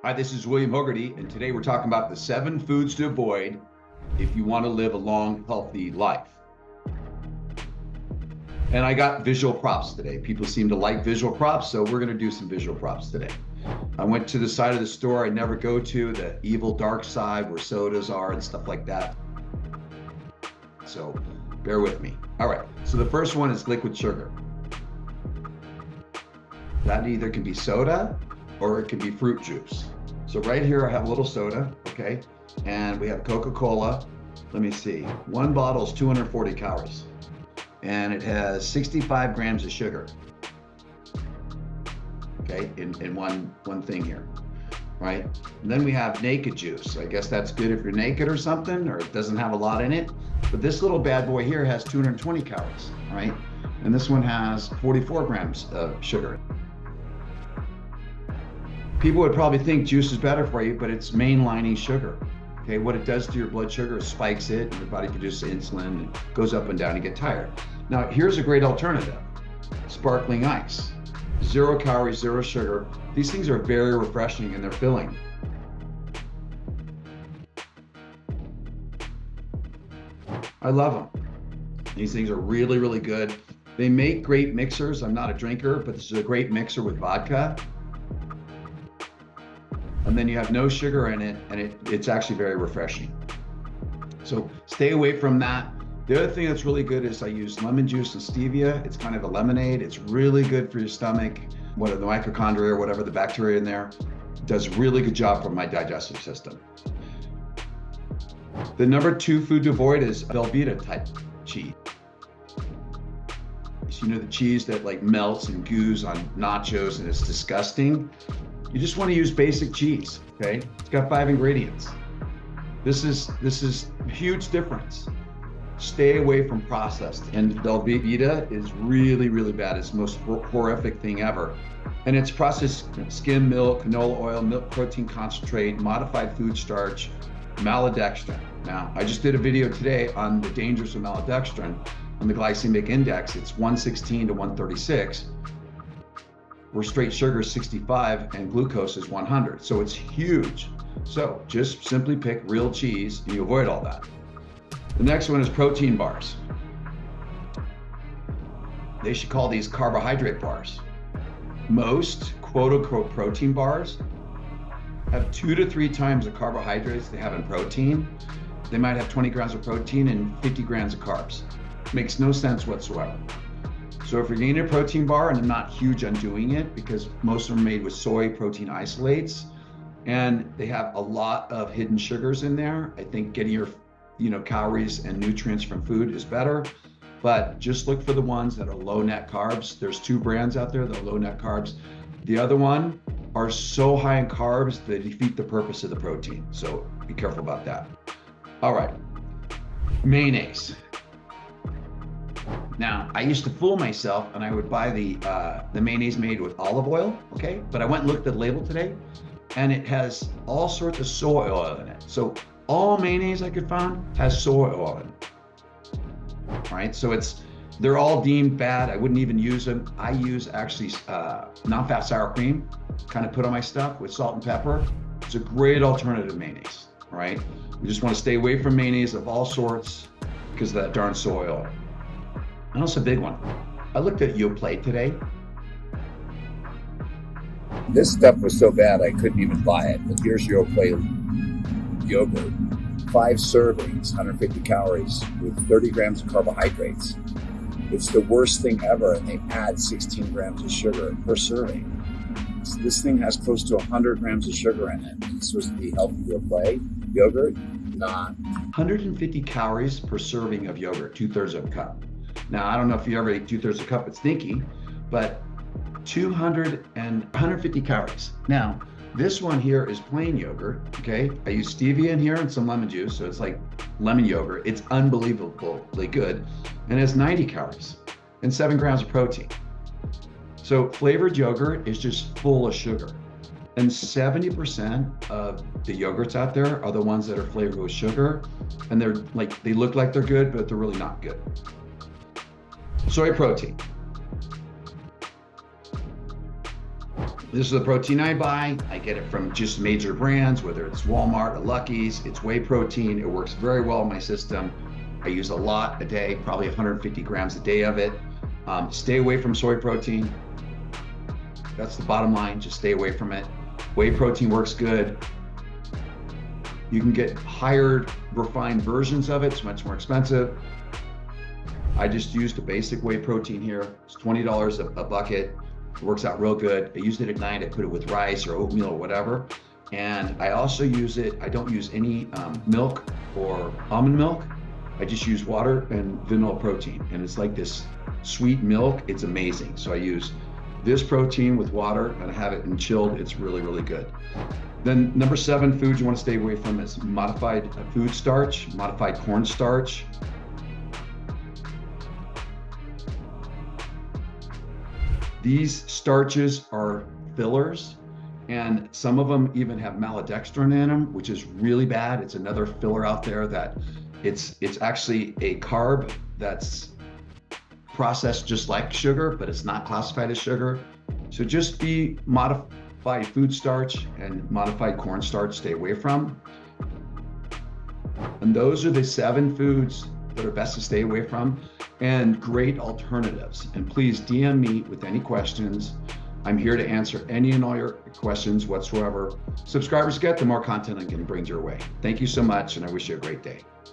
Hi, this is William Hogarty, and today we're talking about the 7 foods to avoid if you want to live a long, healthy life. And I got visual props today. People seem to like visual props, so we're going to do some visual props today. I went to the side of the store I never go to, the evil dark side where sodas are and stuff like that. So bear with me. All right, so the first one is liquid sugar. That either can be soda or it can be fruit juice. So right here I have a little soda, okay? And we have Coca-Cola. Let me see, one bottle is 240 calories and it has 65 grams of sugar, okay, in one thing here, right? And then we have naked juice. I guess that's good if you're naked or something, or it doesn't have a lot in it. But this little bad boy here has 220 calories, right? And this one has 44 grams of sugar. People would probably think juice is better for you, but it's mainlining sugar. Okay, what it does to your blood sugar is spikes it, and your body produces insulin, and goes up and down, and you get tired. Now, here's a great alternative. Sparkling ice. 0 calories, 0 sugar. These things are very refreshing and they're filling. I love them. These things are really, really good. They make great mixers. I'm not a drinker, but this is a great mixer with vodka. And then you have no sugar in it, and it's actually very refreshing. So stay away from that. The other thing that's really good is I use lemon juice and stevia. It's kind of a lemonade. It's really good for your stomach. What are the mitochondria or whatever, the bacteria in there, does a really good job for my digestive system. The number 2 food to avoid is Velveeta type cheese. So, you know, the cheese that like melts and goos on nachos and it's disgusting. You just want to use basic cheese, okay? It's got 5 ingredients. This is a huge difference. Stay away from processed. And Velveeta is really, really bad. It's the most horrific thing ever. And it's processed skim milk, canola oil, milk protein concentrate, modified food starch, maltodextrin. Now, I just did a video today on the dangers of maltodextrin. On the glycemic index, it's 116 to 136. Where straight sugar is 65 and glucose is 100. So it's huge. So just simply pick real cheese and you avoid all that. The next one is protein bars. They should call these carbohydrate bars. Most quote unquote protein bars have 2 to 3 times the carbohydrates they have in protein. They might have 20 grams of protein and 50 grams of carbs. Makes no sense whatsoever. So if you're getting a protein bar, and I'm not huge on doing it because most of them are made with soy protein isolates, and they have a lot of hidden sugars in there. I think getting your, calories and nutrients from food is better, but just look for the ones that are low net carbs. There's 2 brands out there that are low net carbs. The other one are so high in carbs they defeat the purpose of the protein. So be careful about that. All right, mayonnaise. Now, I used to fool myself and I would buy the mayonnaise made with olive oil, okay? But I went and looked at the label today and it has all sorts of soy oil in it. So all mayonnaise I could find has soy oil in it, all right? So they're all deemed bad. I wouldn't even use them. I use actually non-fat sour cream, kind of put on my stuff with salt and pepper. It's a great alternative to mayonnaise, all right? We just want to stay away from mayonnaise of all sorts because of that darn soy oil. And also a big one. I looked at Yoplait today. This stuff was so bad I couldn't even buy it. But here's Yoplait yogurt. 5 servings, 150 calories with 30 grams of carbohydrates. It's the worst thing ever, and they add 16 grams of sugar per serving. So this thing has close to 100 grams of sugar in it. It's supposed to be healthy Yoplait yogurt, not. 150 calories per serving of yogurt, 2/3 of a cup. Now, I don't know if you ever ate 2/3 a cup, it's stinky, but 200 and 150 calories. Now, this one here is plain yogurt, okay? I use stevia in here and some lemon juice, so it's like lemon yogurt. It's unbelievably good, and it has 90 calories and 7 grams of protein. So flavored yogurt is just full of sugar. And 70% of the yogurts out there are the ones that are flavored with sugar, and they look like they're good, but they're really not good. Soy protein. This is the protein I buy. I get it from just major brands, whether it's Walmart or Lucky's. It's whey protein. It works very well in my system. I use a lot a day, probably 150 grams a day of it. Stay away from soy protein. That's the bottom line. Just stay away from it. Whey protein works good. You can get higher refined versions of it. It's much more expensive. I just used a basic whey protein here. It's $20 a bucket. It works out real good. I used it at night. I put it with rice or oatmeal or whatever. And I also use it, I don't use any milk or almond milk. I just use water and vanilla protein. And it's like this sweet milk. It's amazing. So I use this protein with water and I have it in chilled. It's really, really good. Then number 7 foods you want to stay away from is modified food starch, modified corn starch. These starches are fillers, and some of them even have maltodextrin in them, which is really bad. It's another filler out there that it's actually a carb that's processed just like sugar, but it's not classified as sugar. So just be modified food starch and modified cornstarch, stay away from. And those are the 7 foods that are best to stay away from, and great alternatives. And please DM me with any questions. I'm here to answer any and all your questions whatsoever. Subscribers get, the more content I can bring your way. Thank you so much, and I wish you a great day.